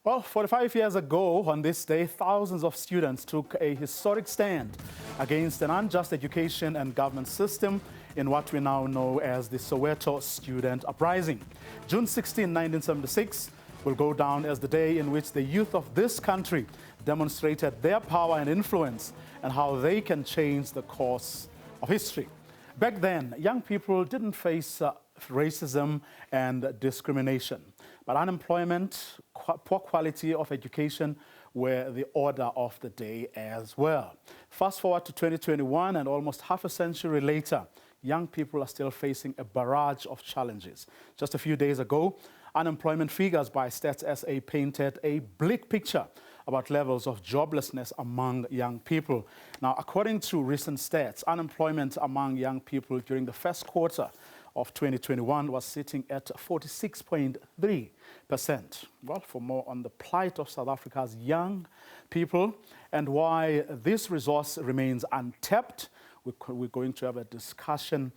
Well, 45 years ago, on this day, thousands of students took a historic stand against an unjust education and government system in what we now know as the Soweto Student Uprising. June 16, 1976 will go down as the day in which the youth of this country demonstrated their power and influence and how they can change the course of history. Back then, young people didn't face racism and discrimination, but unemployment, poor quality of education were the order of the day as well. Fast forward to 2021, and almost half a century later, young people are still facing a barrage of challenges. Just a few days ago, unemployment figures by Stats SA painted a bleak picture about levels of joblessness among young people. Now, according to recent stats, unemployment among young people during the first quarter of 2021 was sitting at 46.3%. Well, for more on the plight of South Africa's young people and why this resource remains untapped, we're going to have a discussion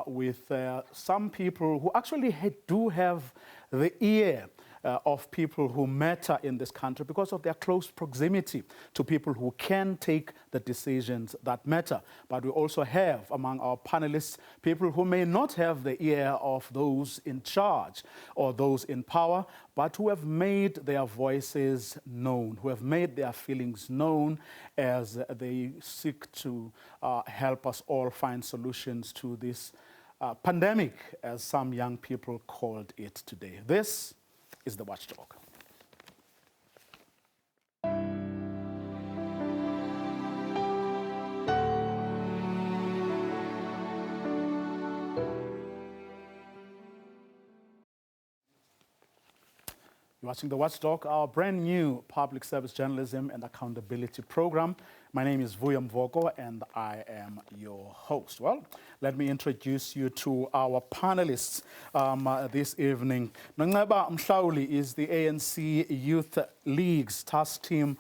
with some people who actually do have the ear of people who matter in this country because of their close proximity to people who can take the decisions that matter. But we also have among our panelists people who may not have the ear of those in charge or those in power, but who have made their voices known, who have made their feelings known as they seek to help us all find solutions to this pandemic, as some young people called it today. This is the Watchdog. You're watching the Watchdog, our brand new public service journalism and accountability program. My name is Vuyo Mvoko and I am your host. Well, let me introduce you to our panelists this evening. Nicolette Mashile is the ANC Youth League's task team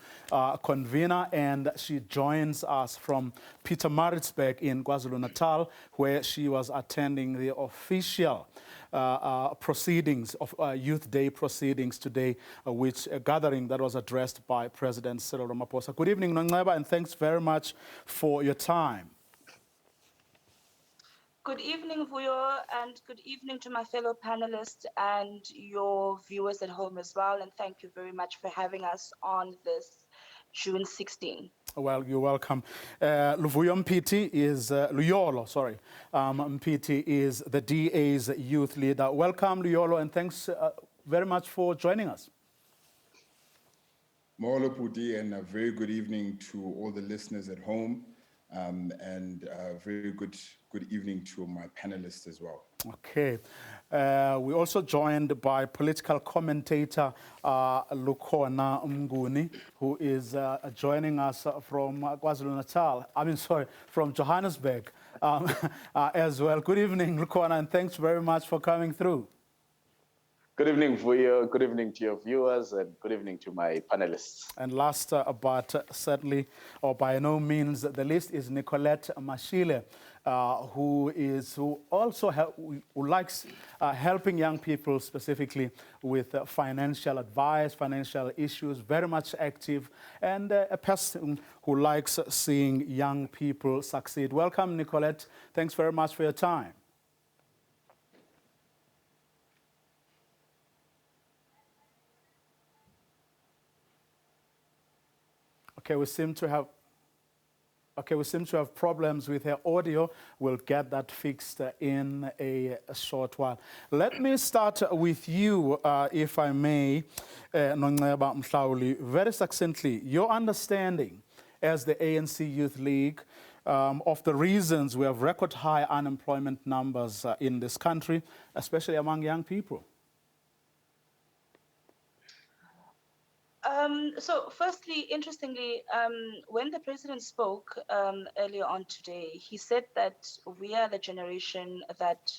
convener, and she joins us from Pietermaritzburg in KwaZulu-Natal, where she was attending the official proceedings of Youth Day proceedings today, which a gathering that was addressed by President Cyril Ramaphosa. Good evening, Nicolette, and thanks very much for your time. Good evening, Vuyo, and good evening to my fellow panelists and your viewers at home as well. And thank you very much for having us on this June 16. Well, you're welcome. Luvuyo Mpiti is, Luyolo, sorry. Mpiti is the DA's youth leader. Welcome, Luyolo, and thanks very much for joining us. Maholo Puti, and a very good evening to all the listeners at home, and a very good evening to my panelists as well. Okay. We're also joined by political commentator Lukhona Mnguni, who is joining us from KwaZulu-Natal. From Johannesburg as well. Good evening, Lukhona, and thanks very much for coming through. Good evening, Vuyo. Good evening to your viewers, and good evening to my panelists. And last, but certainly, or by no means the least, is Nicolette Mashile, who likes helping young people specifically with financial advice, financial issues, very much active, and a person who likes seeing young people succeed. Welcome, Nicolette. Thanks very much for your time. Okay, we seem to have problems with her audio. We'll get that fixed in a short while. Let me start with you, if I may, Nicolette Mashile, very succinctly, your understanding as the ANC Youth League of the reasons we have record high unemployment numbers in this country, especially among young people. So firstly, interestingly, when the president spoke earlier on today, he said that we are the generation that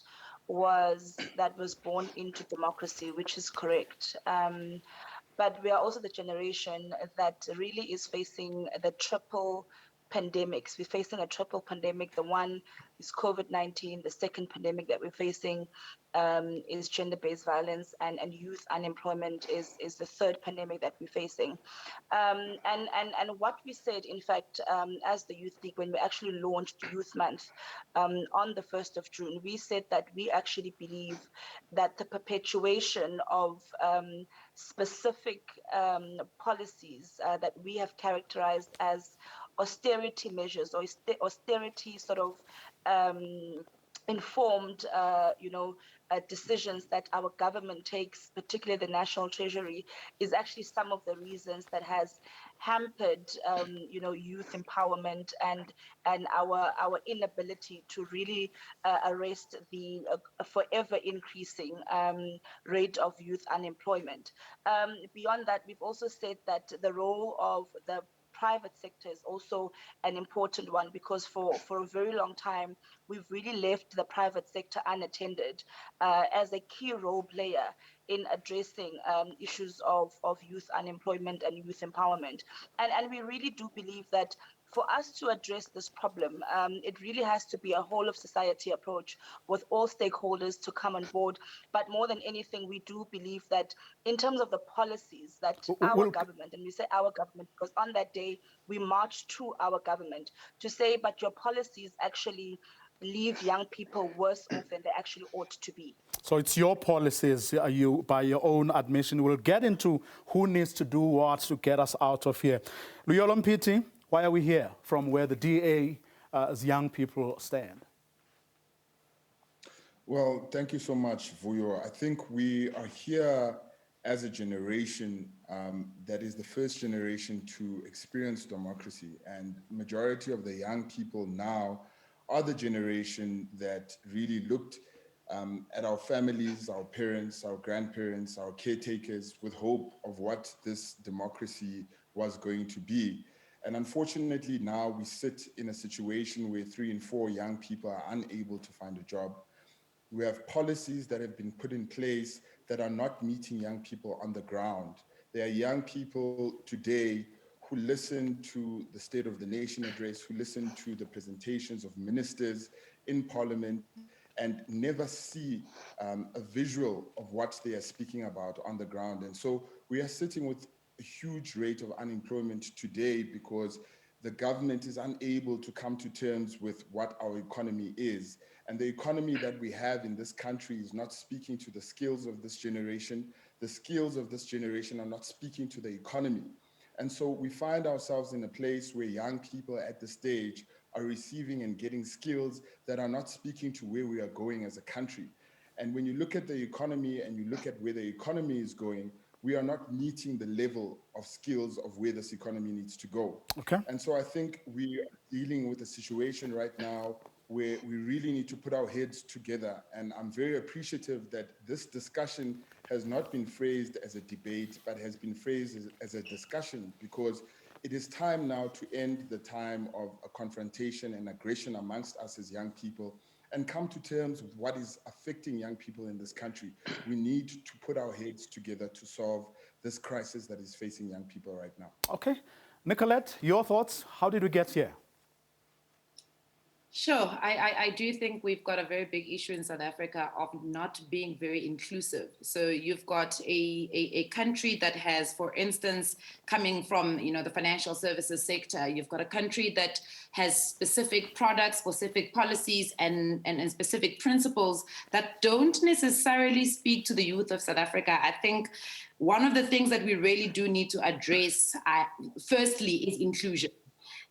was born into democracy, which is correct. But we are also the generation that really is facing the triple pandemics. We're facing a triple pandemic. The one is COVID-19. The second pandemic that we're facing is gender-based violence, and youth unemployment is the third pandemic that we're facing. And what we said, in fact, as the Youth League, when we actually launched Youth Month on the 1st of June, we said that we actually believe that the perpetuation of specific policies that we have characterized as austerity measures or austerity sort of informed, decisions that our government takes, particularly the National Treasury, is actually some of the reasons that has hampered, youth empowerment and our inability to really arrest the forever increasing rate of youth unemployment. Beyond that, we've also said that the role of the private sector is also an important one, because for a very long time, we've really left the private sector unattended as a key role player in addressing issues of youth unemployment and youth empowerment. And we really do believe that for us to address this problem, it really has to be a whole of society approach with all stakeholders to come on board. But more than anything, we do believe that in terms of the policies that our government, and we say our government because on that day we marched to our government to say, but your policies actually leave young people worse off than they actually ought to be. So it's your policies, you, by your own admission. We'll get into who needs to do what to get us out of here. Luyolo Mpiti, why are we here? From where the DA's young people stand. Well, thank you so much, Vuyo. I think we are here as a generation that is the first generation to experience democracy, and majority of the young people now are the generation that really looked at our families, our parents, our grandparents, our caretakers with hope of what this democracy was going to be. And unfortunately, now we sit in a situation where 3 in 4 young people are unable to find a job. We have policies that have been put in place that are not meeting young people on the ground. There are young people today who listen to the State of the Nation address, who listen to the presentations of ministers in Parliament, and never see a visual of what they are speaking about on the ground. And so we are sitting with a huge rate of unemployment today because the government is unable to come to terms with what our economy is. And the economy that we have in this country is not speaking to the skills of this generation. The skills of this generation are not speaking to the economy. And so we find ourselves in a place where young people at this stage are receiving and getting skills that are not speaking to where we are going as a country. And when you look at the economy and you look at where the economy is going, we are not meeting the level of skills of where this economy needs to go. Okay. And so I think we are dealing with a situation right now where we really need to put our heads together. And I'm very appreciative that this discussion has not been phrased as a debate, but has been phrased as a discussion, because it is time now to end the time of a confrontation and aggression amongst us as young people and come to terms with what is affecting young people in this country. We need to put our heads together to solve this crisis that is facing young people right now. Okay. Nicolette, your thoughts? How did we get here? Sure. I do think we've got a very big issue in South Africa of not being very inclusive. So you've got a country that has, for instance, coming from, the financial services sector, you've got a country that has specific products, specific policies, and specific principles that don't necessarily speak to the youth of South Africa. I think one of the things that we really do need to address, firstly, is inclusion.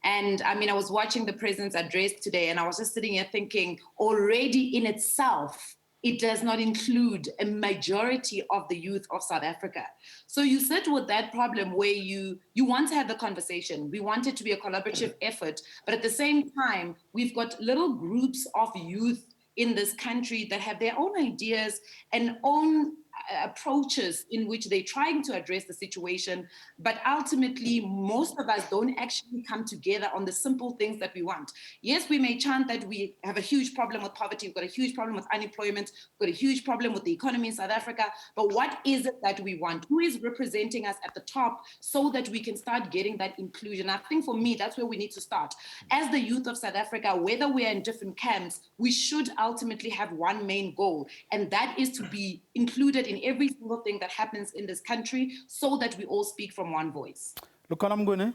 And I mean, I was watching the president's address today, and I was just sitting here thinking, already in itself, it does not include a majority of the youth of South Africa. So you sit with that problem where you want to have the conversation. We want it to be a collaborative effort, but at the same time, we've got little groups of youth in this country that have their own ideas and own approaches in which they're trying to address the situation, but ultimately most of us don't actually come together on the simple things that we want. Yes, we may chant that we have a huge problem with poverty, we've got a huge problem with unemployment, we've got a huge problem with the economy in South Africa, but what is it that we want? Who is representing us at the top so that we can start getting that inclusion? I think for me, that's where we need to start. As the youth of South Africa, whether we are in different camps, we should ultimately have one main goal, and that is to be included in every single thing that happens in this country so that we all speak from one voice. Lukanamgune,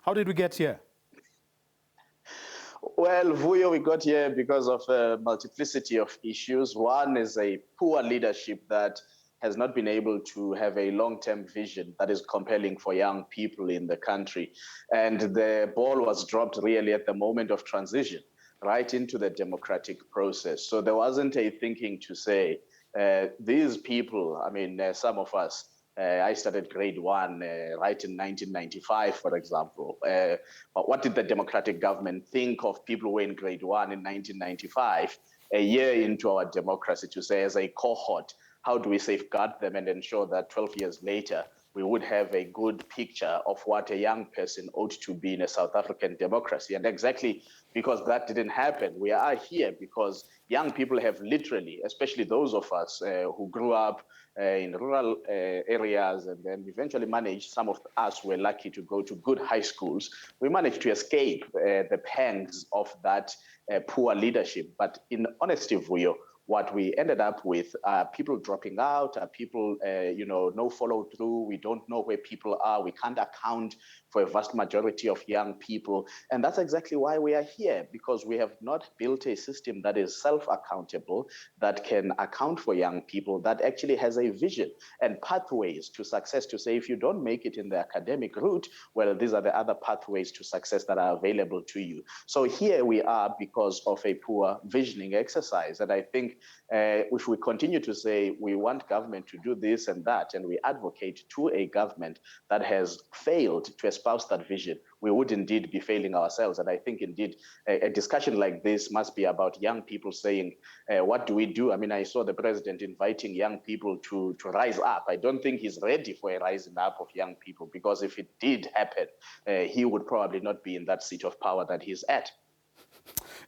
how did we get here? Well, Vuyo, we got here because of a multiplicity of issues. One is a poor leadership that has not been able to have a long-term vision that is compelling for young people in the country. And the ball was dropped really at the moment of transition, right into the democratic process. So there wasn't a thinking to say, these people, I mean, some of us, I started grade one right in 1995, for example. But what did the democratic government think of people who were in grade one in 1995, a year into our democracy, to say as a cohort, how do we safeguard them and ensure that 12 years later, we would have a good picture of what a young person ought to be in a South African democracy? And exactly because that didn't happen, we are here because young people have literally, especially those of us who grew up in rural areas and then eventually managed, some of us were lucky to go to good high schools. We managed to escape the pangs of that poor leadership. But in honesty, Vuyo, what we ended up with are people dropping out, are people, no follow through. We don't know where people are. We can't account for a vast majority of young people. And that's exactly why we are here, because we have not built a system that is self-accountable, that can account for young people, that actually has a vision and pathways to success, to say, if you don't make it in the academic route, well, these are the other pathways to success that are available to you. So here we are because of a poor visioning exercise. And I think if we continue to say we want government to do this and that, and we advocate to a government that has failed to espouse that vision, we would indeed be failing ourselves. And I think indeed a discussion like this must be about young people saying, what do we do? I mean, I saw the president inviting young people to rise up. I don't think he's ready for a rising up of young people, because if it did happen, he would probably not be in that seat of power that he's at.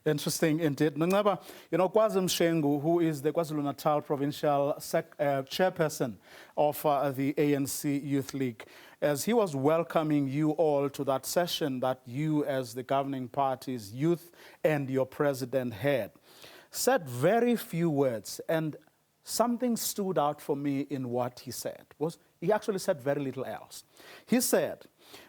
Interesting indeed. Nangaba, Kwazi Mshengu, who is the KwaZulu-Natal provincial chairperson of the ANC Youth League, as he was welcoming you all to that session that you as the governing party's youth and your president had, said very few words, and something stood out for me in what he said. He actually said very little else. He said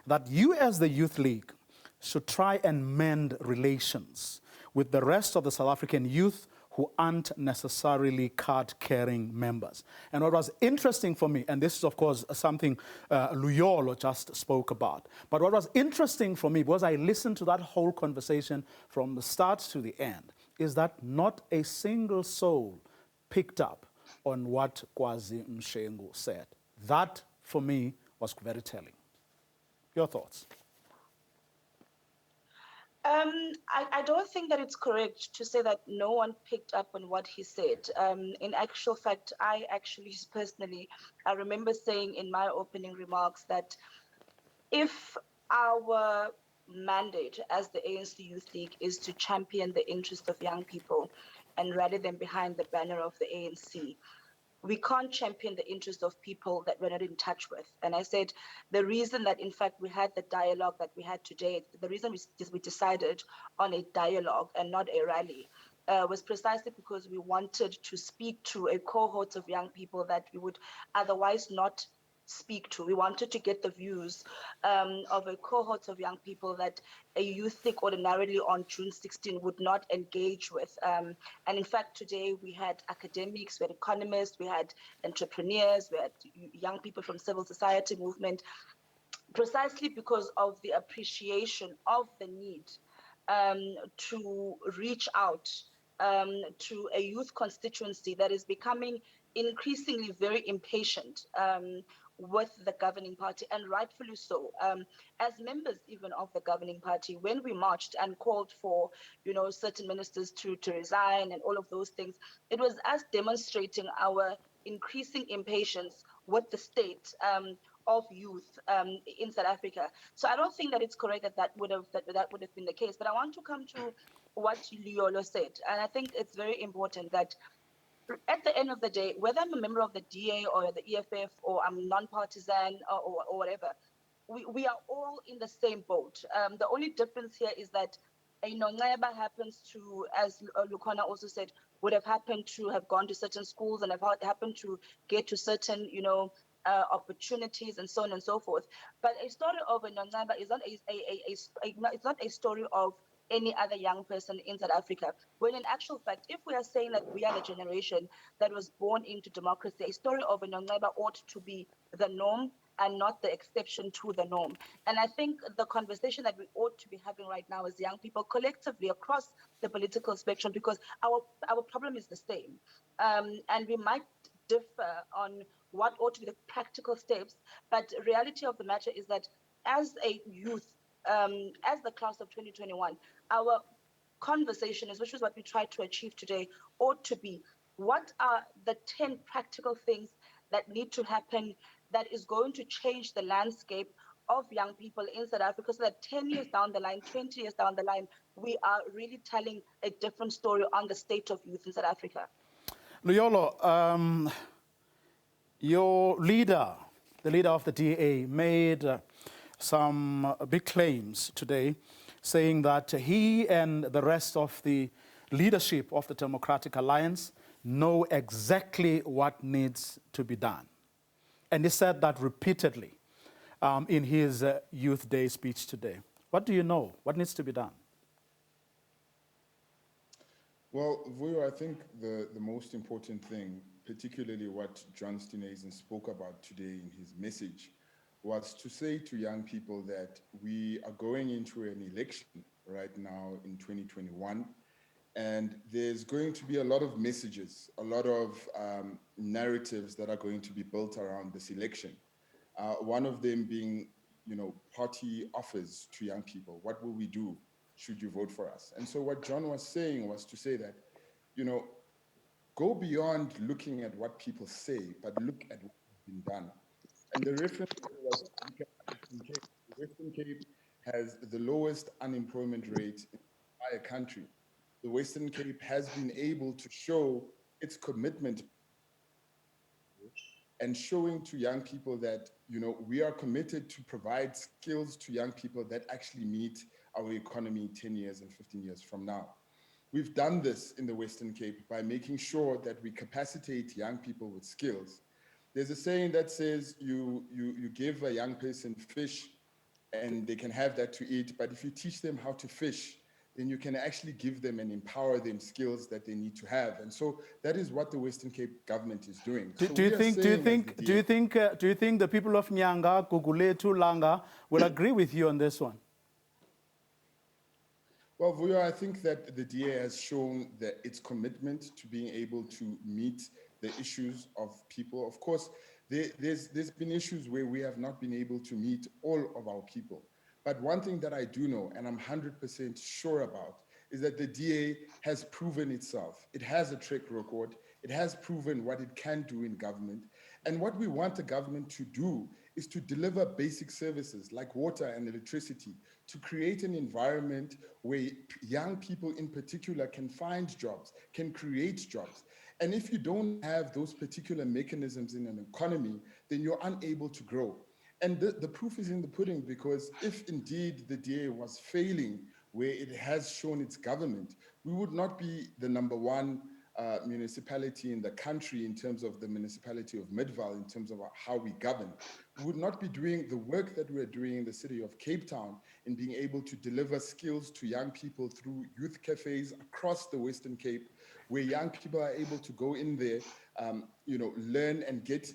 that you as the Youth League should try and mend relations with the rest of the South African youth who aren't necessarily card-carrying members. And what was interesting for me, and this is of course something Luyolo just spoke about, but what was interesting for me was I listened to that whole conversation from the start to the end, is that not a single soul picked up on what Kwazi Mshengu said. That, for me, was very telling. Your thoughts? I don't think that it's correct to say that no one picked up on what he said. In actual fact, I remember saying in my opening remarks that if our mandate as the ANC Youth League is to champion the interest of young people and rally them behind the banner of the ANC, we can't champion the interest of people that we're not in touch with. And I said, the reason that, in fact, we had the dialogue that we had today, the reason we decided on a dialogue and not a rally, was precisely because we wanted to speak to a cohort of young people that we would otherwise not speak to. We wanted to get the views of a cohort of young people that a youth league ordinarily on June 16 would not engage with. And in fact, today we had academics, we had economists, we had entrepreneurs, we had young people from civil society movement, precisely because of the appreciation of the need to reach out to a youth constituency that is becoming increasingly very impatient with the governing party, and rightfully so. As members even of the governing party, when we marched and called for, certain ministers to resign and all of those things, it was us demonstrating our increasing impatience with the state of youth in South Africa. So I don't think that it's correct that that would have been the case. But I want to come to what Liolo said, and I think it's very important that at the end of the day, whether I'm a member of the DA or the EFF or I'm non-partisan or whatever, we are all in the same boat. The only difference here is that Ngayaba happens to, as Lukona also said, would have happened to have gone to certain schools and have happened to get to certain, opportunities and so on and so forth. But a story of a Ngayaba is not it's not a story of any other young person in South Africa. When in actual fact, if we are saying that we are the generation that was born into democracy, a story of a Ngayaba ought to be the norm and not the exception to the norm. And I think the conversation that we ought to be having right now as young people collectively across the political spectrum, because our problem is the same. And we might differ on what ought to be the practical steps, but reality of the matter is that as a youth, as the class of 2021, our conversation is, which is what we try to achieve today, ought to be, what are the 10 practical things that need to happen that is going to change the landscape of young people in South Africa, so that 10 years down the line, 20 years down the line, we are really telling a different story on the state of youth in South Africa. Luyolo, your leader, the leader of the DA, made some big claims today, saying that he and the rest of the leadership of the Democratic Alliance know exactly what needs to be done. And he said that repeatedly in his Youth Day speech today. What do you know? What needs to be done? Well, Vuyo, I think the most important thing, particularly what John Steenhuisen spoke about today in his message, was to say to young people that we are going into an election right now in 2021, and there's going to be a lot of messages, a lot of narratives that are going to be built around this election. One of them being, party offers to young people. What will we do should you vote for us? And so what John was saying was to say that, go beyond looking at what people say, but look at what has been done. And the reference was the Western Cape has the lowest unemployment rate in the entire country. The Western Cape has been able to show its commitment and showing to young people that, we are committed to provide skills to young people that actually meet our economy 10 years and 15 years from now. We've done this in the Western Cape by making sure that we capacitate young people with skills. There's a saying that says you give a young person fish and they can have that to eat, but if you teach them how to fish, then you can actually give them and empower them skills that they need to have. And so that is what the Western Cape government is doing. Do you think the people of Nyanga, Guguletu, Langa will agree with you on this one? Well, Vuyo, I think that the DA has shown that its commitment to being able to meet the issues of people. Of course, there's been issues where we have not been able to meet all of our people. But one thing that I do know, and I'm 100% sure about, is that the DA has proven itself. It has a track record. It has proven what it can do in government. And what we want the government to do is to deliver basic services like water and electricity, to create an environment where young people in particular can find jobs, can create jobs. And if you don't have those particular mechanisms in an economy, then you're unable to grow. And the proof is in the pudding, because if indeed the DA was failing where it has shown its government, we would not be the #1 municipality in the country in terms of the municipality of Midvaal, in terms of how we govern. We would not be doing the work that we're doing in the city of Cape Town in being able to deliver skills to young people through youth cafes across the Western Cape, where young people are able to go in there, learn and get,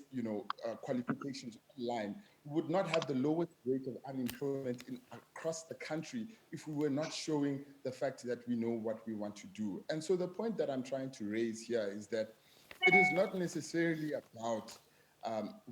qualifications online. We would not have the lowest rate of unemployment across the country if we were not showing the fact that we know what we want to do. And so the point that I'm trying to raise here is that it is not necessarily about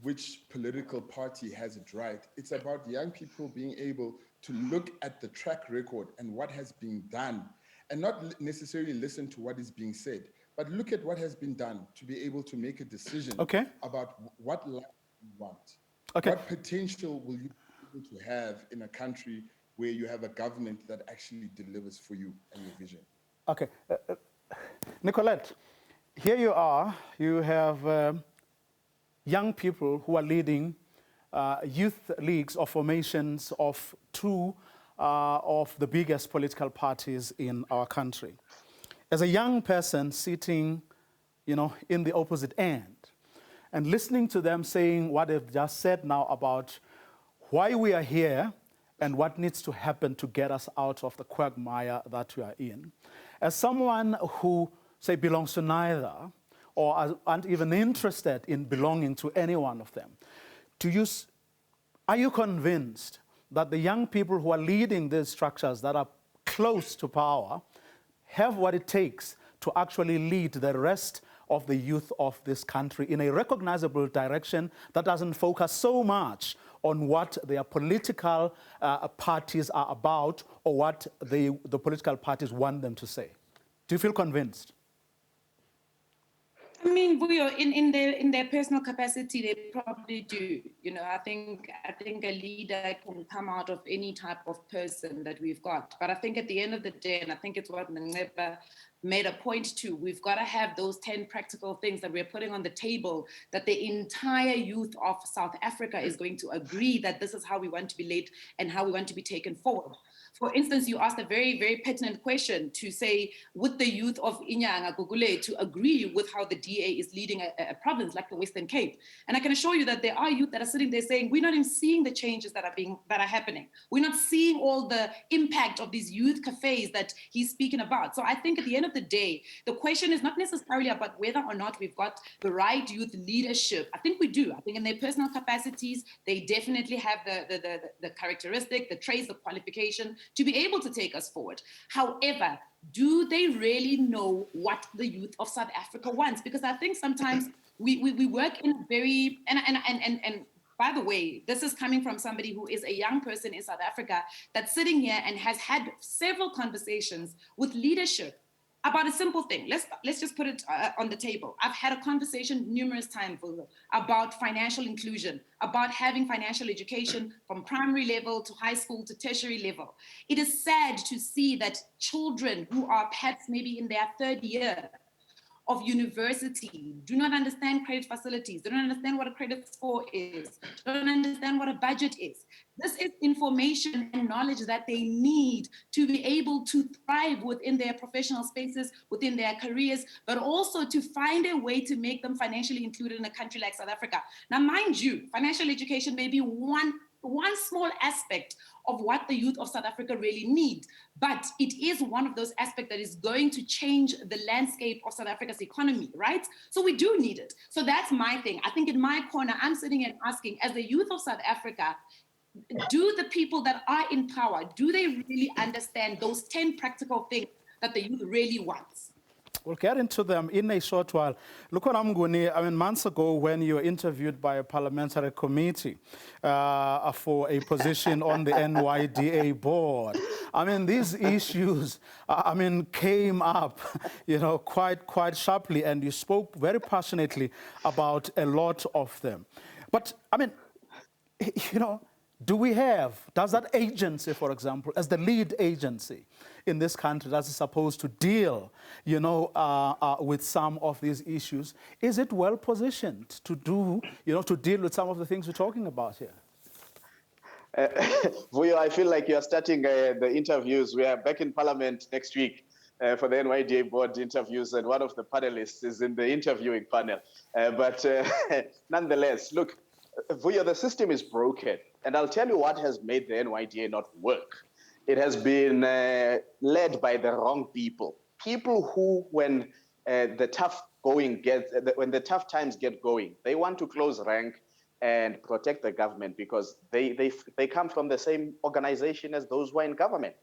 which political party has it right. It's about young people being able to look at the track record and what has been done, and not necessarily listen to what is being said, but look at what has been done to be able to make a decision about what life you want. What potential will you be able to have in a country where you have a government that actually delivers for you and your vision? Okay. Nicolette, here you are. You have young people who are leading youth leagues or formations of two of the biggest political parties in our country. As a young person sitting, in the opposite end and listening to them saying what they've just said now about why we are here and what needs to happen to get us out of the quagmire that we are in. As someone who, say, belongs to neither or aren't even interested in belonging to any one of them, are you convinced that the young people who are leading these structures that are close to power have what it takes to actually lead the rest of the youth of this country in a recognizable direction that doesn't focus so much on what their political parties are about or what the political parties want them to say? Do you feel convinced? I mean, in their personal capacity, they probably do. I think a leader can come out of any type of person that we've got. But I think at the end of the day, and I think it's what Mngeba made a point to, we've got to have those 10 practical things that we're putting on the table that the entire youth of South Africa is going to agree that this is how we want to be led and how we want to be taken forward. For instance, you asked a very, very pertinent question to say, would the youth of Inyanga Gugule to agree with how the DA is leading a province like the Western Cape? And I can assure you that there are youth that are sitting there saying, we're not even seeing the changes that are happening. We're not seeing all the impact of these youth cafes that he's speaking about. So I think at the end of the day, the question is not necessarily about whether or not we've got the right youth leadership. I think we do. I think in their personal capacities, they definitely have the characteristic, the traits, the qualification to be able to take us forward. However, do they really know what the youth of South Africa wants? Because I think sometimes we work in a very, and by the way, this is coming from somebody who is a young person in South Africa that's sitting here and has had several conversations with leadership about a simple thing. Let's just put it on the table. I've had a conversation numerous times about financial inclusion, about having financial education from primary level to high school to tertiary level. It is sad to see that children who are perhaps maybe in their third year of university do not understand credit facilities, do not understand what a credit score is, don't understand what a budget is. This is information and knowledge that they need to be able to thrive within their professional spaces, within their careers, but also to find a way to make them financially included in a country like South Africa. Now, mind you, financial education may be one small aspect of what the youth of South Africa really need, but it is one of those aspects that is going to change the landscape of South Africa's economy, right? So we do need it. So that's my thing. I think in my corner, I'm sitting and asking, as the youth of South Africa, do the people that are in power, do they really understand those 10 practical things that the youth really wants? We'll get into them in a short while. Lukhona, months ago when you were interviewed by a parliamentary committee for a position on the NYDA board, these issues, came up, quite sharply, and you spoke very passionately about a lot of them. But, does that agency, for example, as the lead agency in this country that's supposed to deal, with some of these issues, is it well positioned to do, to deal with some of the things we're talking about here? Vuyo, I feel like you're starting the interviews. We are back in Parliament next week for the NYDA board interviews, and one of the panelists is in the interviewing panel. But nonetheless, look, Vuyo, the system is broken. And I'll tell you what has made the NYDA not work. It has been led by the wrong people. People who, when the tough times get going, they want to close rank and protect the government because they come from the same organization as those who are in government.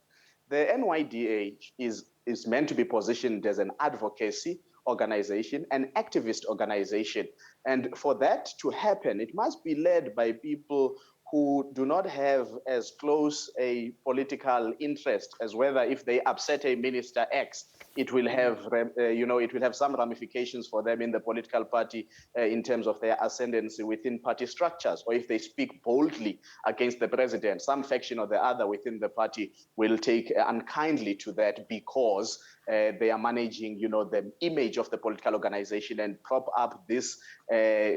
The NYDA is meant to be positioned as an advocacy organization, an activist organization. And for that to happen, it must be led by people who do not have as close a political interest as whether if they upset a minister X, it will have, it will have some ramifications for them in the political party in terms of their ascendancy within party structures, or if they speak boldly against the president, some faction or the other within the party will take unkindly to that because they are managing, the image of the political organization and prop up this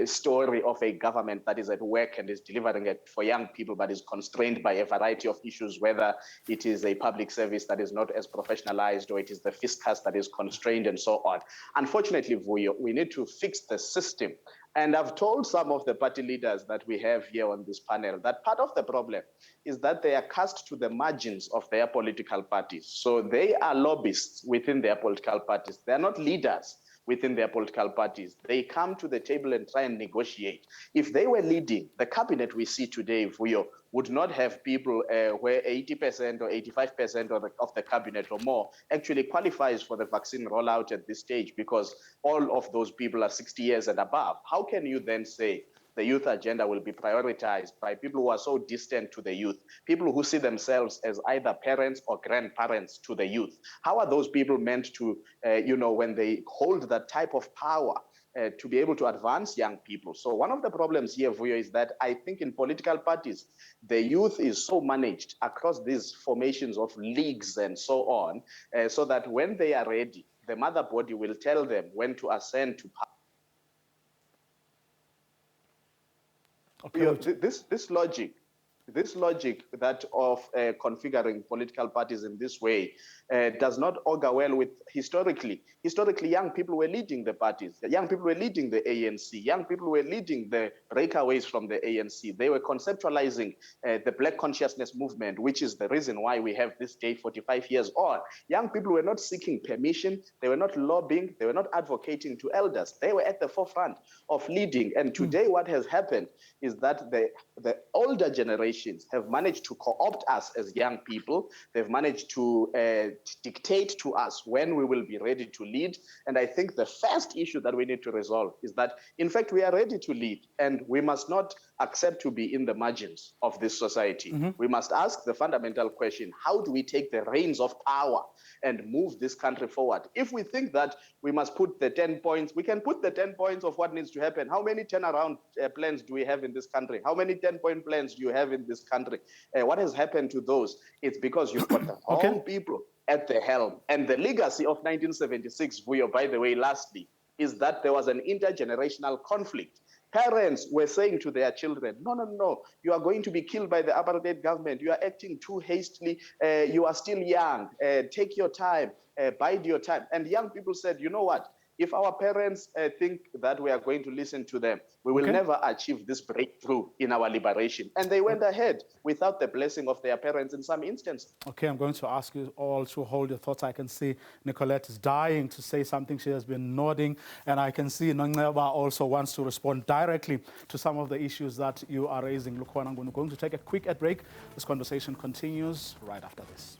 story of a government that is at work and is delivering it for young people, but is constrained by a variety of issues, whether it is a public service that is not as professionalized or it is the fiscus that is constrained and so on. Unfortunately, Vuyo, we need to fix the system. And I've told some of the party leaders that we have here on this panel that part of the problem is that they are cast to the margins of their political parties. So they are lobbyists within their political parties. They are not leaders within their political parties. They come to the table and try and negotiate. If they were leading, the cabinet we see today, Vuyo, would not have people where 80% or 85% of the cabinet or more actually qualifies for the vaccine rollout at this stage, because all of those people are 60 years and above. How can you then say the youth agenda will be prioritized by people who are so distant to the youth, people who see themselves as either parents or grandparents to the youth? How are those people meant to, when they hold that type of power, to be able to advance young people? So one of the problems here, Vuyo, is that I think in political parties, the youth is so managed across these formations of leagues and so on, so that when they are ready, the mother body will tell them when to ascend to power. Okay. This logic that of configuring political parties in this way does not augur well with historically. Historically, young people were leading the parties. Young people were leading the ANC. Young people were leading the breakaways from the ANC. They were conceptualizing the Black consciousness movement, which is the reason why we have this day 45 years on. Young people were not seeking permission. They were not lobbying. They were not advocating to elders. They were at the forefront of leading. And today what has happened is that the older generations have managed to co-opt us as young people. They've managed to dictate to us when we will be ready to lead. And I think the first issue that we need to resolve is that, in fact, we are ready to lead, and we must not accept to be in the margins of this society. Mm-hmm. We must ask the fundamental question: how do we take the reins of power and move this country forward? If we think that we must put the 10 points, we can put the 10 points of what needs to happen. How many turnaround plans do we have in this country? How many 10-point plans do you have in this country? What has happened to those? It's because you've got the wrong people at the helm. And the legacy of 1976, Vuyo, by the way, lastly, is that there was an intergenerational conflict. Parents were saying to their children, no, you are going to be killed by the apartheid government. You are acting too hastily. You are still young. Take your time. Bide your time. And young people said, you know what? If our parents think that we are going to listen to them, we will never achieve this breakthrough in our liberation. And they went ahead without the blessing of their parents in some instances. Okay, I'm going to ask you all to hold your thoughts. I can see Nicolette is dying to say something. She has been nodding. And I can see Nongeba also wants to respond directly to some of the issues that you are raising. Look, I'm going to take a quick ad break. This conversation continues right after this.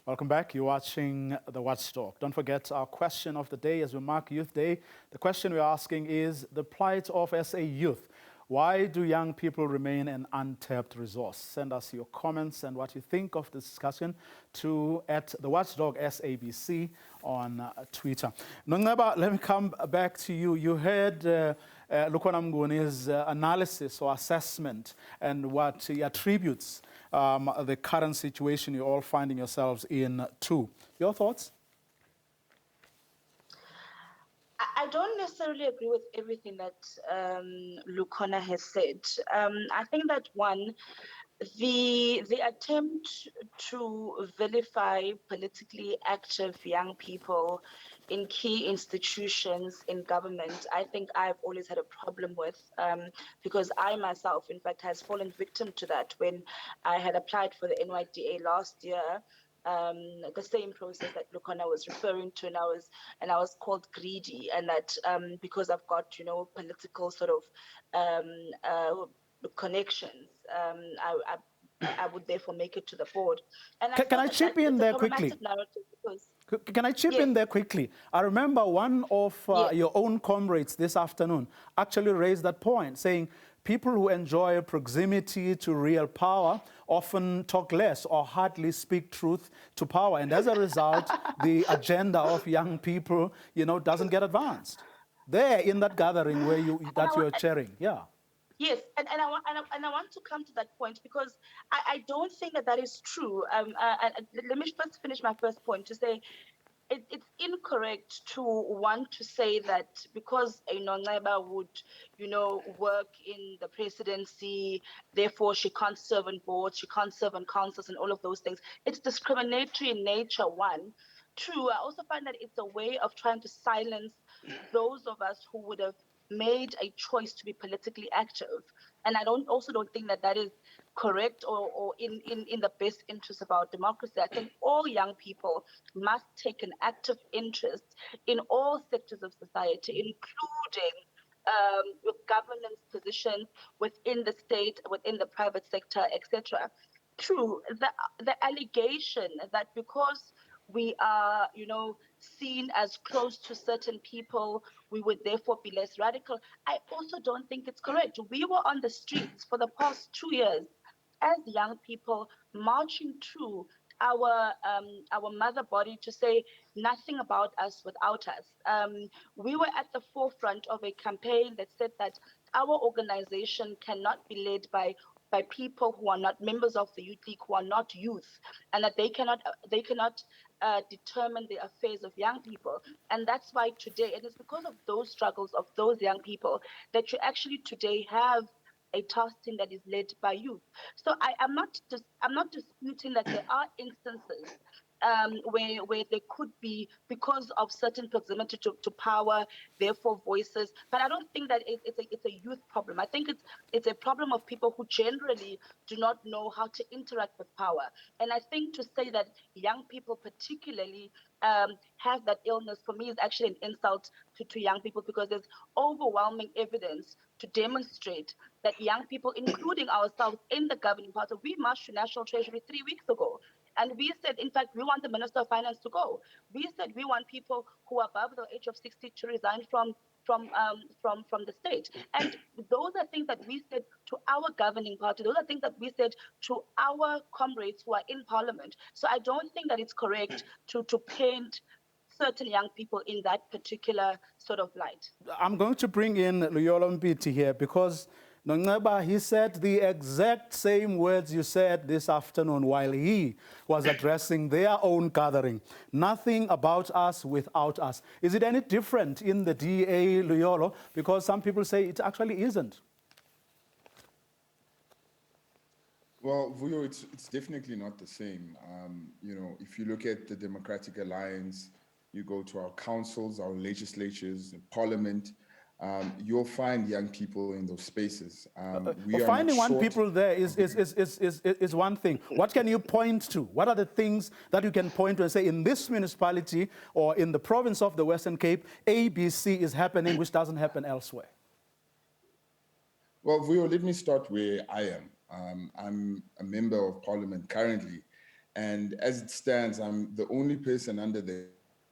Welcome back. You're watching The Watchdog. Don't forget our question of the day as we mark Youth Day. The question we're asking is the plight of SA youth. Why do young people remain an untapped resource? Send us your comments and what you think of this discussion to @TheWatchdogSABC on Twitter. Nongeba, let me come back to you. You heard Lukhona Mnguni's analysis or assessment and what he attributes the current situation you're all finding yourselves in to. Your thoughts? I don't necessarily agree with everything that Lukhona has said. I think that one, the attempt to vilify politically active young people in key institutions in government, I think I've always had a problem with, because I myself, in fact, has fallen victim to that when I had applied for the NYDA last year. The same process that Lukhona was referring to, and I was called greedy, and that because I've got political sort of connections, I would therefore make it to the board. And Can I chip in there quickly? Narrative because Can I chip in there quickly? I remember one of your own comrades this afternoon actually raised that point, saying people who enjoy proximity to real power often talk less or hardly speak truth to power. And as a result, the agenda of young people, doesn't get advanced. There in that gathering where you're chairing, yeah. Yes, and I want to come to that point because I don't think that is true. And let me first finish my first point to say it's incorrect to want to say that because a non-neighbor would, work in the presidency, therefore she can't serve on boards, she can't serve on councils and all of those things. It's discriminatory in nature, one. Two, I also find that it's a way of trying to silence those of us who would have made a choice to be politically active. And I don't think that is correct or in the best interest of our democracy. I think all young people must take an active interest in all sectors of society, including with governance positions within the state, within the private sector, etc. True, the allegation that because we are, seen as close to certain people, we would therefore be less radical. I also don't think it's correct. We were on the streets for the past 2 years as young people marching through our mother body to say nothing about us without us. We were at the forefront of a campaign that said that our organization cannot be led by people who are not members of the youth league, who are not youth, and that they cannot determine the affairs of young people. And that's why today, and it's because of those struggles of those young people that you actually today have a task team that is led by youth. So I'm not disputing that there are instances where there could be, because of certain proximity to power, therefore voices. But I don't think that it's a youth problem. I think it's a problem of people who generally do not know how to interact with power. And I think to say that young people particularly have that illness, for me, is actually an insult to young people, because there's overwhelming evidence to demonstrate that young people, including ourselves in the governing party, we marched to National Treasury 3 weeks ago. And we said, in fact, we want the Minister of Finance to go. We said we want people who are above the age of 60 to resign from the state. And those are things that we said to our governing party. Those are things that we said to our comrades who are in parliament. So I don't think that it's correct to paint certain young people in that particular sort of light. I'm going to bring in Luyolo Mpiti here because Nongeba, he said the exact same words you said this afternoon while he was addressing their own gathering. Nothing about us without us. Is it any different in the DA, Luyolo? Because some people say it actually isn't. Well, Vuyo, it's definitely not the same. If you look at the Democratic Alliance, you go to our councils, our legislatures, parliament, you'll find young people in those spaces. Finding one people there is one thing. What can you point to? What are the things that you can point to and say, in this municipality or in the province of the Western Cape, ABC is happening, which doesn't happen elsewhere? Well, Vuyo, let me start where I am. I'm a member of parliament currently, and as it stands, I'm the only person under the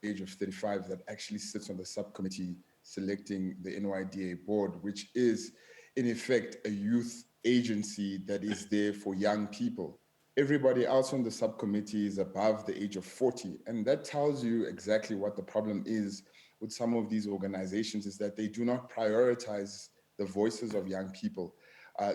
age of 35 that actually sits on the subcommittee selecting the NYDA board, which is in effect a youth agency that is there for young people. Everybody else on the subcommittee is above the age of 40. And that tells you exactly what the problem is with some of these organizations, is that they do not prioritize the voices of young people.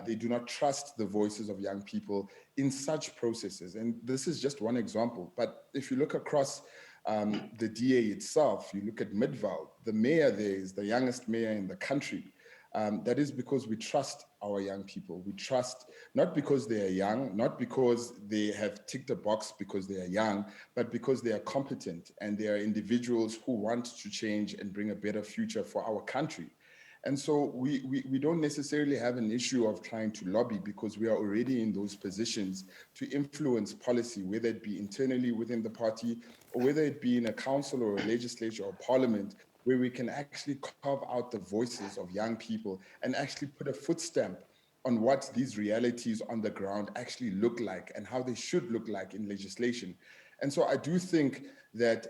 They do not trust the voices of young people in such processes. And this is just one example. But if you look across the DA itself, you look at Midvaal, the mayor there is the youngest mayor in the country. That is because we trust our young people. We trust not because they are young, not because they have ticked a box because they are young, but because they are competent and they are individuals who want to change and bring a better future for our country. And so we don't necessarily have an issue of trying to lobby, because we are already in those positions to influence policy, whether it be internally within the party or whether it be in a council or a legislature or parliament, where we can actually carve out the voices of young people and actually put a foot stamp on what these realities on the ground actually look like and how they should look like in legislation. And so I do think that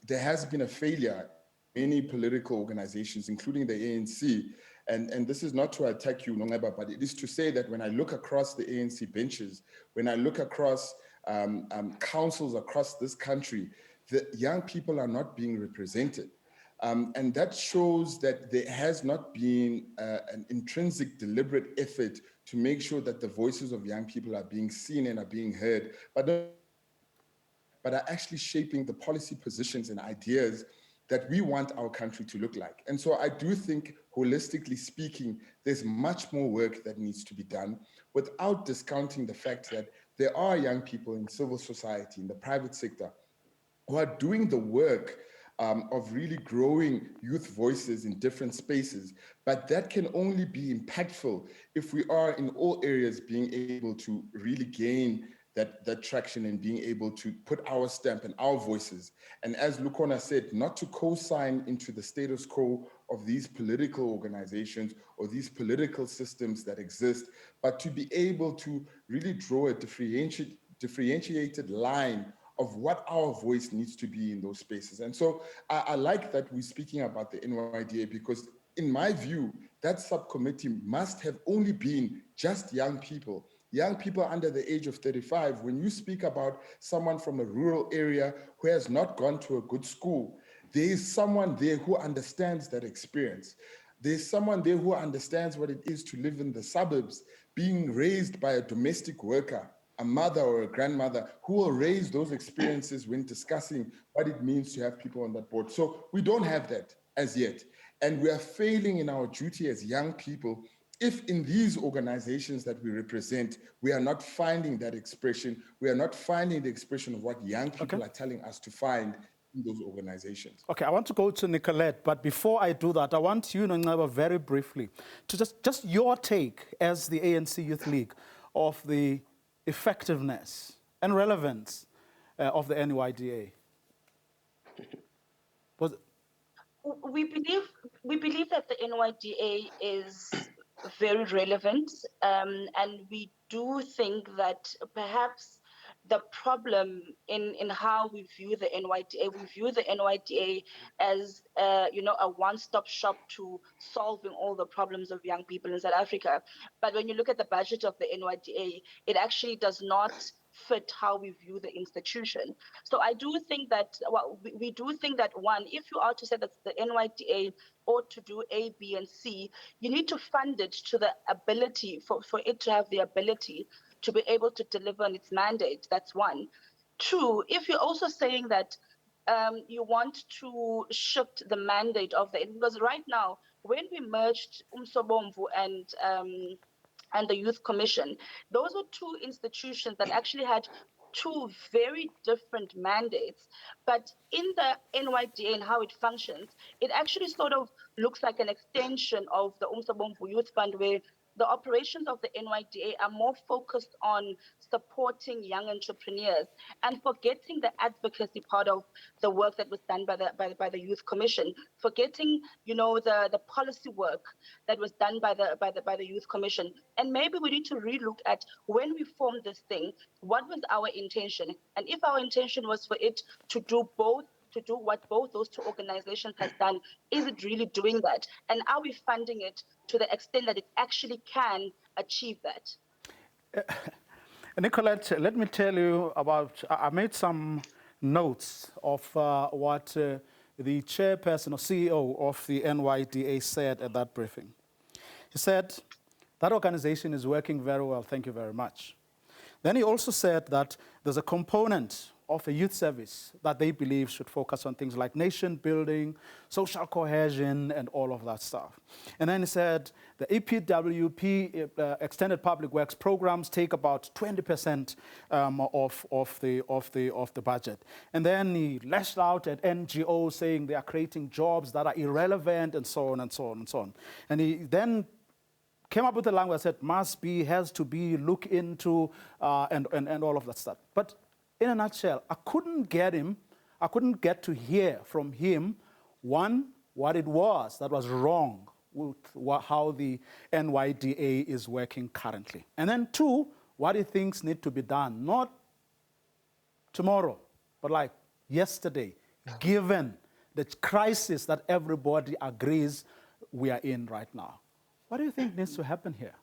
there has been a failure in many political organizations, including the ANC. And this is not to attack you, Nongeba, but it is to say that when I look across the ANC benches, when I look across councils across this country, the young people are not being represented. And that shows that there has not been an intrinsic, deliberate effort to make sure that the voices of young people are being seen and are being heard, but are actually shaping the policy positions and ideas that we want our country to look like. And so I do think, holistically speaking, there's much more work that needs to be done without discounting the fact that there are young people in civil society, in the private sector, who are doing the work of really growing youth voices in different spaces. But that can only be impactful if we are in all areas being able to really gain that traction and being able to put our stamp and our voices. And as Lukona said, not to co-sign into the status quo of these political organizations or these political systems that exist, but to be able to really draw a differentiated line of what our voice needs to be in those spaces. And so I like that we're speaking about the NYDA, because in my view, that subcommittee must have only been just young people under the age of 35. When you speak about someone from a rural area who has not gone to a good school, there is someone there who understands that experience. There's someone there who understands what it is to live in the suburbs, being raised by a domestic worker, a mother or a grandmother, who will raise those experiences when discussing what it means to have people on that board. So we don't have that as yet. And we are failing in our duty as young people if in these organizations that we represent, we are not finding that expression, we are not finding the expression of what young people are telling us to find in those organizations. Okay, I want to go to Nicolette, but before I do that, I want you, Nongaba, very briefly, to just your take as the ANC Youth League of the effectiveness and relevance of the NYDA. We believe that the NYDA is very relevant, and we do think that perhaps the problem in how we view the NYDA, we view the NYDA as a one-stop shop to solving all the problems of young people in South Africa. But when you look at the budget of the NYDA, it actually does not fit how we view the institution. So I do think that, we do think that, one, if you are to say that the NYDA ought to do A, B, and C, you need to fund it to the ability, for it to have the ability to be able to deliver on its mandate. That's one. Two, if you're also saying that you want to shift the mandate of because right now, when we merged Umsobomvu and the Youth Commission, those were two institutions that actually had two very different mandates. But in the NYDA and how it functions, it actually sort of looks like an extension of the Umsobomvu Youth Fund, where the operations of the NYDA are more focused on supporting young entrepreneurs and forgetting the advocacy part of the work that was done by the Youth Commission, forgetting the policy work that was done by the Youth Commission. And maybe we need to relook at, when we formed this thing, what was our intention? And if our intention was for it to do both, to do what both those two organizations has done, is it really doing that? And are we funding it to the extent that it actually can achieve that? Nicolette, let me tell you about, I made some notes of what the chairperson or CEO of the NYDA said at that briefing. He said, that organization is working very well, thank you very much. Then he also said that there's a component of a youth service that they believe should focus on things like nation building, social cohesion, and all of that stuff. And then he said the EPWP, Extended Public Works programs, take about 20% of the budget. And then he lashed out at NGOs saying they are creating jobs that are irrelevant, and so on and so on and so on. And he then came up with the language that said has to be, look into, and all of that stuff. But in a nutshell, I couldn't get to hear from him, one, what it was that was wrong with how the NYDA is working currently? And then two, what he thinks need to be done, not tomorrow, but like yesterday, given the crisis that everybody agrees we are in right now. What do you think needs to happen here?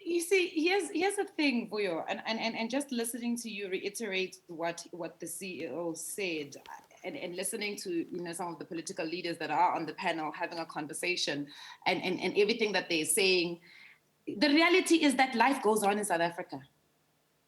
You see, here's the thing, Vuyo, and just listening to you reiterate what the CEO said, and listening to some of the political leaders that are on the panel having a conversation, and everything that they're saying, the reality is that life goes on in South Africa.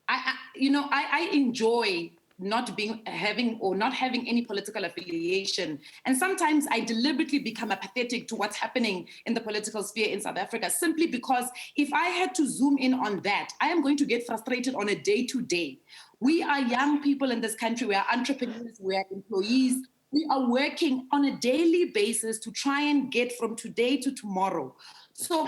I enjoy not having any political affiliation. And sometimes I deliberately become apathetic to what's happening in the political sphere in South Africa, simply because if I had to zoom in on that, I am going to get frustrated on a day-to-day. We are young people in this country. We are entrepreneurs. We are employees. We are working on a daily basis to try and get from today to tomorrow. So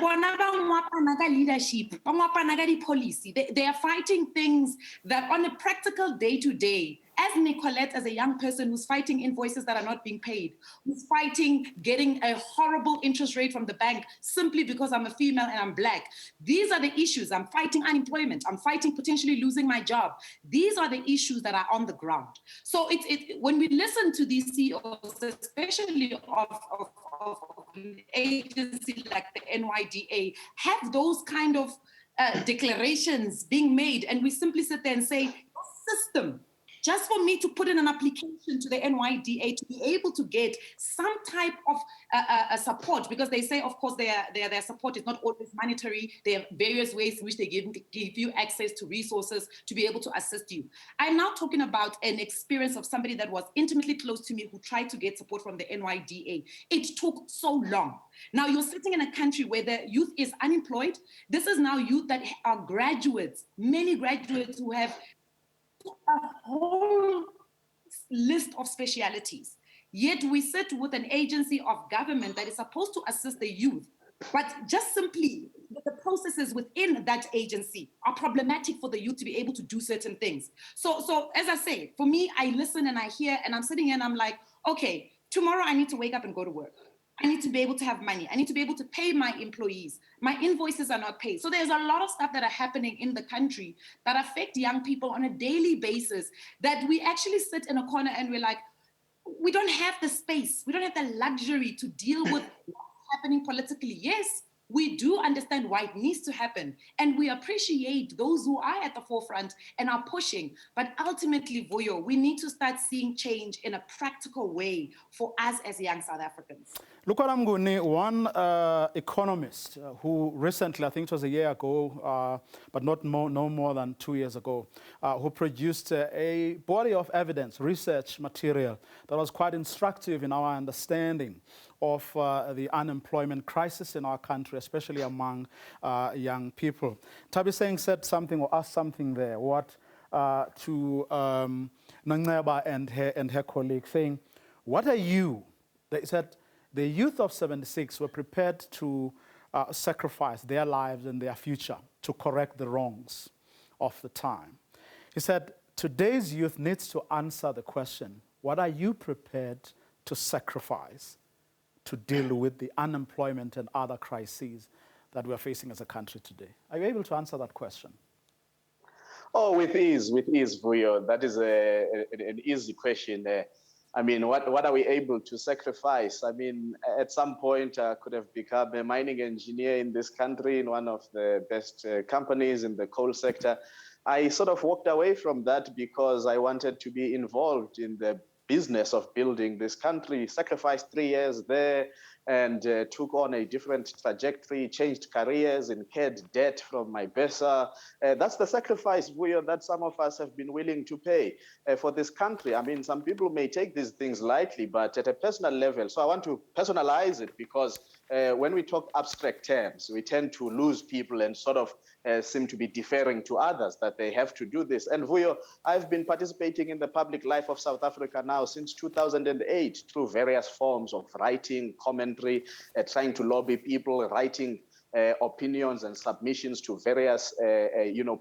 leadership, policy, they are fighting things that on a practical day-to-day, as Nicolette, as a young person who's fighting invoices that are not being paid, who's fighting getting a horrible interest rate from the bank simply because I'm a female and I'm Black. These are the issues. I'm fighting unemployment. I'm fighting potentially losing my job. These are the issues that are on the ground. So when we listen to these CEOs, especially of an agency like the NYDA, have those kind of declarations being made, and we simply sit there and say, system, just for me to put in an application to the NYDA to be able to get some type of support, because they say, of course, their support is not always monetary. There are various ways in which they give you access to resources to be able to assist you. I'm now talking about an experience of somebody that was intimately close to me who tried to get support from the NYDA. It took so long. Now you're sitting in a country where the youth is unemployed. This is now youth that are graduates, many graduates who have a whole list of specialities. Yet we sit with an agency of government that is supposed to assist the youth, but just simply the processes within that agency are problematic for the youth to be able to do certain things. So as I say, for me, I listen and I hear, and I'm sitting here and I'm like, okay, tomorrow I need to wake up and go to work. I need to be able to have money. I need to be able to pay my employees. My invoices are not paid. So there's a lot of stuff that are happening in the country that affect young people on a daily basis, that we actually sit in a corner and we're like, we don't have the space. We don't have the luxury to deal with what's happening politically. Yes, we do understand why it needs to happen. And we appreciate those who are at the forefront and are pushing. But ultimately, Vuyo, we need to start seeing change in a practical way for us as young South Africans. Lukwala Mnguni, one economist who recently, I think it was a year ago, but no more than 2 years ago, who produced a body of evidence, research material that was quite instructive in our understanding of the unemployment crisis in our country, especially among young people. Tabiseng said something or asked something there, to Nangeba and her colleague, saying, what are you? They said, the youth of 76 were prepared to sacrifice their lives and their future to correct the wrongs of the time. He said, today's youth needs to answer the question, what are you prepared to sacrifice to deal with the unemployment and other crises that we're facing as a country today? Are you able to answer that question? Oh, with ease, Vuyo. That is an easy question. I mean, what are we able to sacrifice? I mean, at some point, I could have become a mining engineer in this country in one of the best companies in the coal sector. I sort of walked away from that because I wanted to be involved in the business of building this country, sacrificed 3 years there, and took on a different trajectory, changed careers, incurred debt from my BESA. That's the sacrifice, Vuyo, that some of us have been willing to pay for this country. I mean, some people may take these things lightly, but at a personal level, so I want to personalize it because when we talk abstract terms, we tend to lose people and sort of seem to be deferring to others that they have to do this. And Vuyo, I've been participating in the public life of South Africa now since 2008 through various forms of writing, commentary, trying to lobby people, writing opinions and submissions to various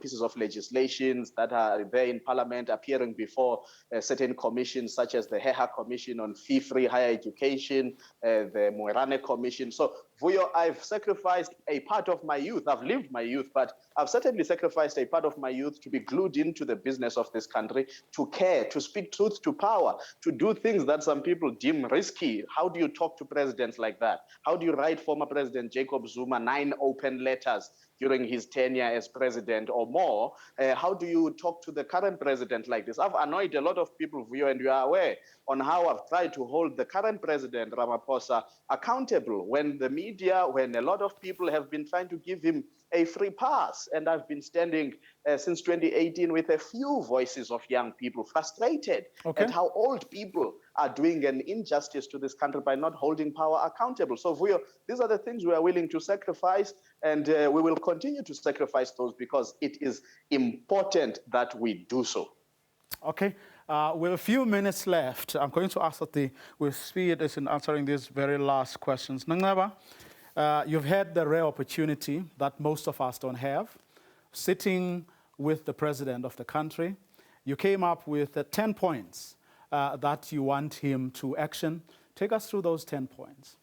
pieces of legislations that are there in Parliament, appearing before certain commissions such as the HEHA Commission on Fee-Free Higher Education, the Moerane Commission. So Vuyo, I've sacrificed a part of my youth. I've lived my youth, but I've certainly sacrificed a part of my youth to be glued into the business of this country, to care, to speak truth to power, to do things that some people deem risky. How do you talk to presidents like that? How do you write former President Jacob Zuma 9 open letters during his tenure as president or more? How do you talk to the current president like this? I've annoyed a lot of people, Vuyo, and you are aware on how I've tried to hold the current president, Ramaphosa, accountable when the media, when a lot of people have been trying to give him a free pass. And I've been standing since 2018 with a few voices of young people frustrated at how old people are doing an injustice to this country by not holding power accountable. So, Vuyo, these are the things we are willing to sacrifice, and we will continue to sacrifice those because it is important that we do so. Okay. With a few minutes left, I'm going to ask that with speed in answering these very last questions. Nangaba, you've had the rare opportunity that most of us don't have, sitting with the president of the country. You came up with 10 points that you want him to action. Take us through those 10 points.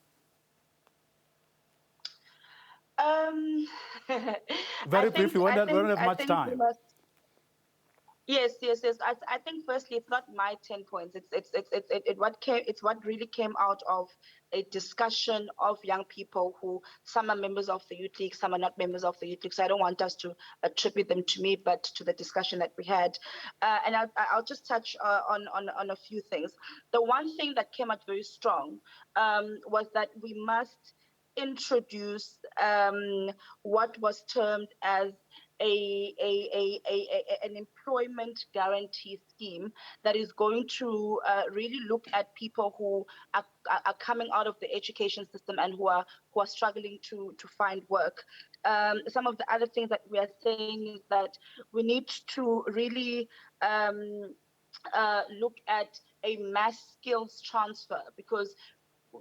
Very briefly, we don't have much time. Yes. I think firstly, it's not my 10 points. It's what really came out of a discussion of young people who, some are members of the Youth League, some are not members of the Youth League. So I don't want us to attribute them to me, but to the discussion that we had. And I'll just touch on a few things. The one thing that came out very strong was that we must introduce what was termed as an employment guarantee scheme that is going to really look at people who are coming out of the education system and who are struggling to find work. Some of the other things that we are saying is that we need to really look at a mass skills transfer, because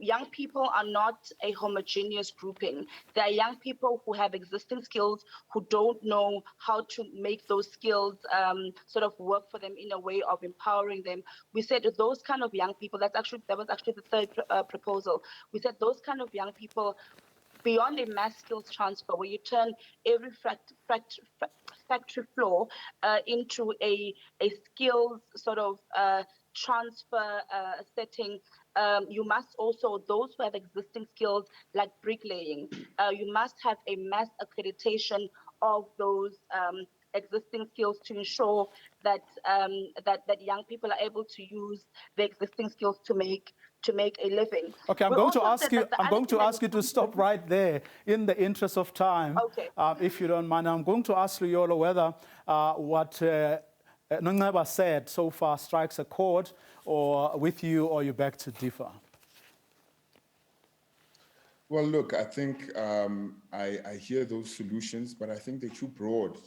young people are not a homogeneous grouping. There are young people who have existing skills who don't know how to make those skills sort of work for them in a way of empowering them. We said those kind of young people, that was actually the third proposal. We said those kind of young people, beyond a mass skills transfer, where you turn every factory floor into a skills sort of transfer setting. You must also, those who have existing skills like bricklaying, you must have a mass accreditation of those existing skills to ensure that that young people are able to use the existing skills to make a living. Okay, I'm going to ask you to stop right there in the interest of time. Okay. If you don't mind, I'm going to ask Luyolo whether what Nongaba said so far strikes a chord or with you, or you beg to differ. Well, look, I think I hear those solutions, but I think they're too broad,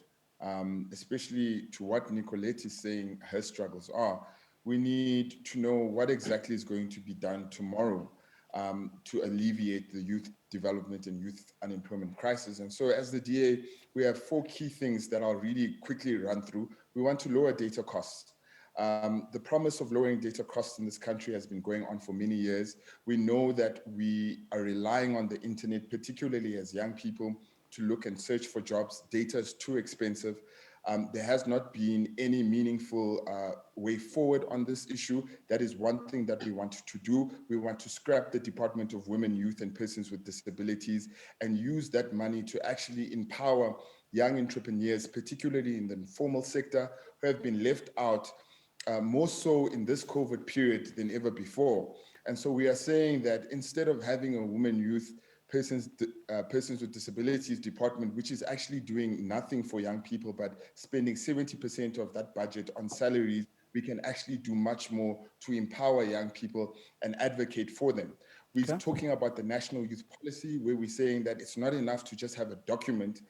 especially to what Nicolette is saying her struggles are. We need to know what exactly is going to be done tomorrow to alleviate the youth development and youth unemployment crisis. And so as the DA, we have 4 key things that I'll really quickly run through. We want to lower data costs. The promise of lowering data costs in this country has been going on for many years. We know that we are relying on the internet, particularly as young people, to look and search for jobs. Data is too expensive. There has not been any meaningful way forward on this issue. That is one thing that we want to do. We want to scrap the Department of Women, Youth and Persons with Disabilities and use that money to actually empower young entrepreneurs, particularly in the informal sector, who have been left out more so in this COVID period than ever before. And so we are saying that instead of having a women, youth, persons with disabilities department, which is actually doing nothing for young people, but spending 70% of that budget on salaries, we can actually do much more to empower young people and advocate for them. We're talking about the National Youth Policy, where we're saying that it's not enough to just have a document.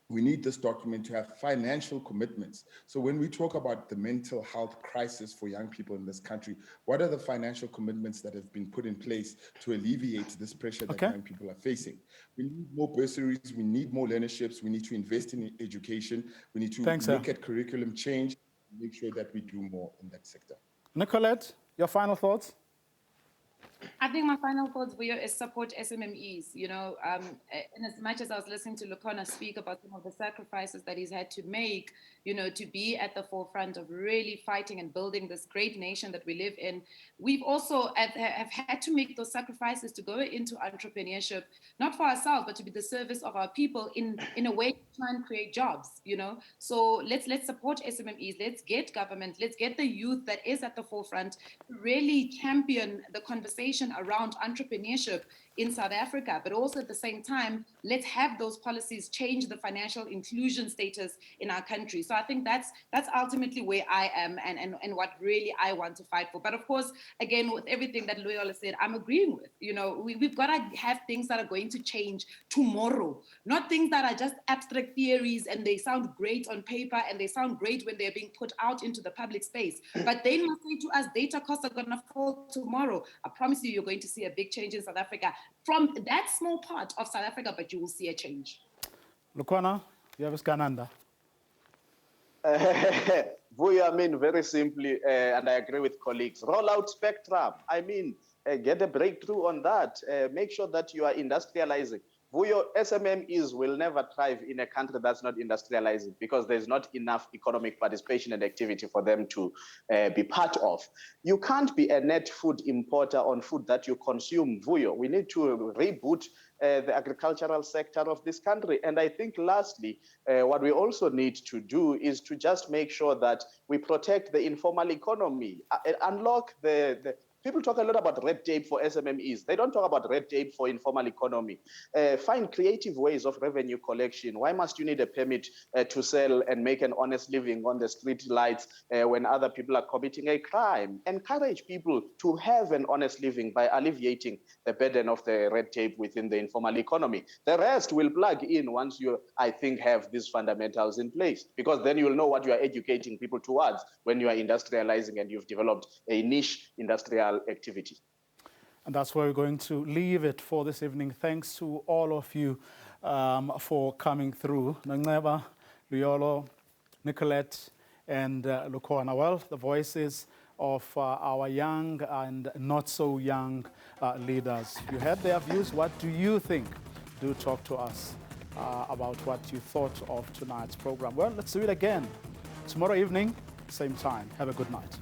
We need this document to have financial commitments. So when we talk about the mental health crisis for young people in this country, what are the financial commitments that have been put in place to alleviate this pressure that young people are facing? We need more bursaries, we need more learnerships, we need to invest in education, we need to look at curriculum change, and make sure that we do more in that sector. Nicolette, your final thoughts? I think my final thoughts for you is support SMMEs. In as much as I was listening to Lukona speak about some of the sacrifices that he's had to make, to be at the forefront of really fighting and building this great nation that we live in, we've also have had to make those sacrifices to go into entrepreneurship, not for ourselves, but to be the service of our people in a way to try and create jobs. So let's support SMMEs. Let's get government. Let's get the youth that is at the forefront to really champion the conversation around entrepreneurship in South Africa, but also at the same time, let's have those policies change the financial inclusion status in our country. So I think that's ultimately where I am and what really I want to fight for. But of course, again, with everything that Loyola said, I'm agreeing with. We've got to have things that are going to change tomorrow, not things that are just abstract theories and they sound great on paper and they sound great when they're being put out into the public space. But they must say to us, data costs are going to fall tomorrow. I promise you, you're going to see a big change in South Africa from that small part of South Africa, but you will see a change. Lukwana, you have a Skananda. I mean, very simply, and I agree with colleagues, roll out spectrum. I mean, get a breakthrough on that. Make sure that you are industrializing. Vuyo, SMMEs will never thrive in a country that's not industrializing because there's not enough economic participation and activity for them to be part of. You can't be a net food importer on food that you consume, Vuyo. We need to reboot the agricultural sector of this country. And I think lastly, what we also need to do is to just make sure that we protect the informal economy, unlock the people talk a lot about red tape for SMMEs. They don't talk about red tape for informal economy. Find creative ways of revenue collection. Why must you need a permit to sell and make an honest living on the street lights when other people are committing a crime? Encourage people to have an honest living by alleviating the burden of the red tape within the informal economy. The rest will plug in once you, I think, have these fundamentals in place, because then you'll know what you are educating people towards when you are industrializing and you've developed a niche industrial activity. And that's where we're going to leave it for this evening. Thanks to all of you for coming through. Nangeba, Loyola, Nicolette, and Lukwana. Well, the voices of our young and not so young leaders. You heard their views. What do you think? Do talk to us about what you thought of tonight's program. Well, let's do it again tomorrow evening, same time. Have a good night.